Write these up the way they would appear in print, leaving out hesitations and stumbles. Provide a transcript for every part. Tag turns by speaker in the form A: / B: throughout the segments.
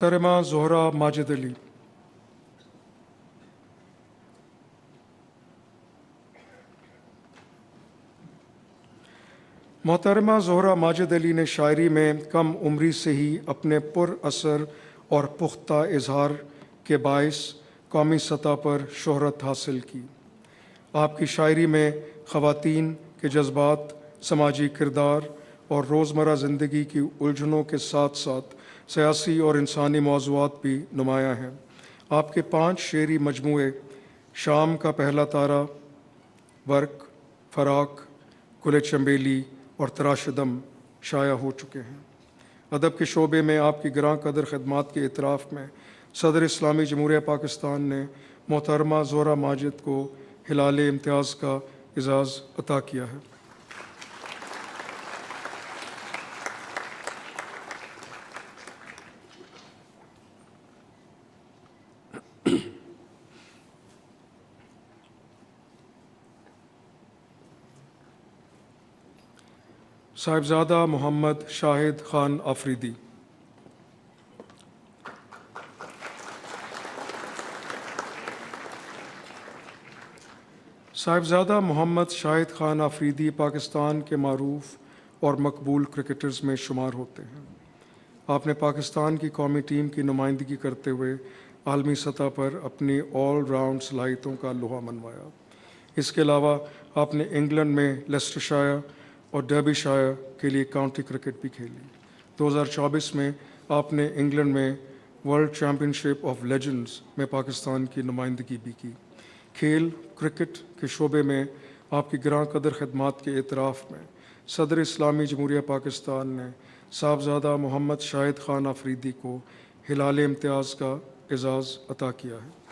A: محترمہ زہرہ ماجد علی۔ محترمہ زہرہ ماجد علی نے شاعری میں کم عمری سے ہی اپنے پر اثر اور پختہ اظہار کے باعث قومی سطح پر شہرت حاصل کی۔ آپ کی شاعری میں خواتین کے جذبات، سماجی کردار اور روزمرہ زندگی کی الجھنوں کے ساتھ ساتھ سیاسی اور انسانی موضوعات بھی نمایاں ہیں۔ آپ کے 5 شعری مجموعے شام کا پہلا تارا، برق، فراق، گل چنبیلی اور تراش دم شائع ہو چکے ہیں۔ ادب کے شعبے میں آپ کی گراں قدر خدمات کے اعتراف میں صدر اسلامی جمہوریہ پاکستان نے محترمہ زہرہ ماجد کو ہلال امتیاز کا اعزاز عطا کیا ہے۔ صاحبزادہ محمد شاہد خان آفریدی۔ صاحبزادہ محمد شاہد خان آفریدی پاکستان کے معروف اور مقبول کرکٹرز میں شمار ہوتے ہیں۔ آپ نے پاکستان کی قومی ٹیم کی نمائندگی کرتے ہوئے عالمی سطح پر اپنی آل راؤنڈ صلاحیتوں کا لوہا منوایا۔ اس کے علاوہ آپ نے انگلینڈ میں لیسٹرشائر اور ڈربی شائر کے لیے کاؤنٹی کرکٹ بھی کھیلی۔ 2024 میں آپ نے انگلینڈ میں world champion ship of legends میں پاکستان کی نمائندگی بھی کی۔ کھیل کرکٹ کے شعبے میں آپ کی گراں قدر خدمات کے اعتراف میں صدر اسلامی جمہوریہ پاکستان نے صاحبزادہ محمد شاہد خان آفریدی کو ہلال امتیاز کا اعزاز عطا کیا ہے۔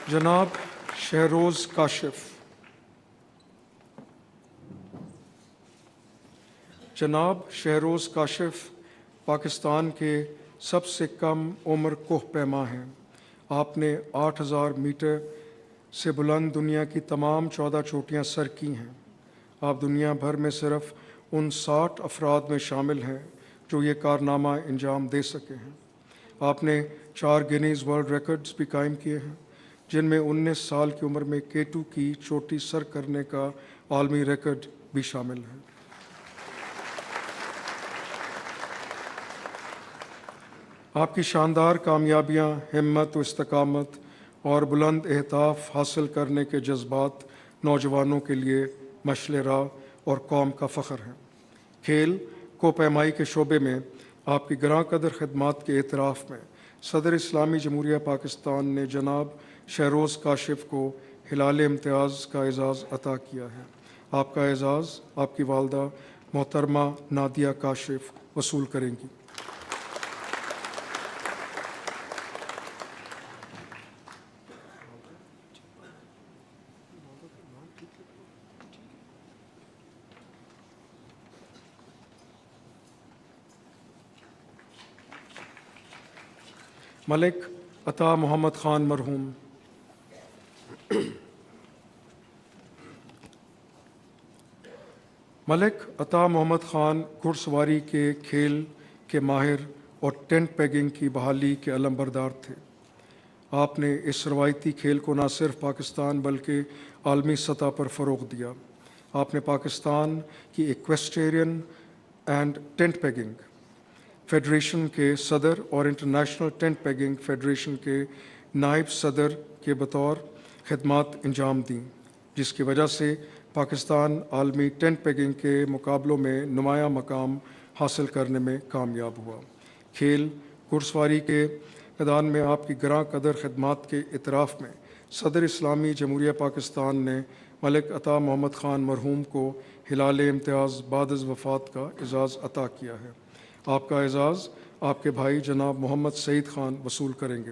A: جناب شہروز کاشف۔ جناب شہروز کاشف پاکستان کے سب سے کم عمر کوہ پیما ہیں۔ آپ نے 8000 میٹر سے بلند دنیا کی تمام 14 چوٹیاں سر کی ہیں۔ آپ دنیا بھر میں صرف ان 60 افراد میں شامل ہیں جو یہ کارنامہ انجام دے سکے ہیں۔ آپ نے 4 گینیز ورلڈ ریکارڈز بھی قائم کیے ہیں، جن میں 19 سال کی عمر میں K2 کی چوٹی سر کرنے کا عالمی ریکارڈ بھی شامل ہے۔ آپ کی شاندار کامیابیاں ہمت و استقامت اور بلند اہداف حاصل کرنے کے جذبات نوجوانوں کے لیے مشعل راہ اور قوم کا فخر ہیں۔ کھیل کو پیمائی کے شعبے میں آپ کی گراں قدر خدمات کے اعتراف میں صدر اسلامی جمہوریہ پاکستان نے جناب شہروز کاشف کو ہلال امتیاز کا اعزاز عطا کیا ہے۔ آپ کا اعزاز آپ کی والدہ محترمہ نادیہ کاشف وصول کریں گی۔ ملک عطا محمد خان مرحوم۔ ملک عطا محمد خان گھڑ سواری کے کھیل کے ماہر اور ٹینٹ پیگنگ کی بحالی کے علم بردار تھے۔ آپ نے اس روایتی کھیل کو نہ صرف پاکستان بلکہ عالمی سطح پر فروغ دیا۔ آپ نے پاکستان کی ایکویسٹرین اینڈ ٹینٹ پیگنگ فیڈریشن کے صدر اور انٹرنیشنل ٹینٹ پیگنگ فیڈریشن کے نائب صدر کے بطور خدمات انجام دیں، جس کی وجہ سے پاکستان عالمی ٹینٹ پیگنگ کے مقابلوں میں نمایاں مقام حاصل کرنے میں کامیاب ہوا۔ کھیل گھڑ سواری کے میدان میں آپ کی گراں قدر خدمات کے اعتراف میں صدر اسلامی جمہوریہ پاکستان نے ملک عطا محمد خان مرحوم کو ہلال امتیاز بعد از وفات کا اعزاز عطا کیا ہے۔ آپ کا اعزاز آپ کے بھائی جناب محمد سعید خان وصول کریں گے۔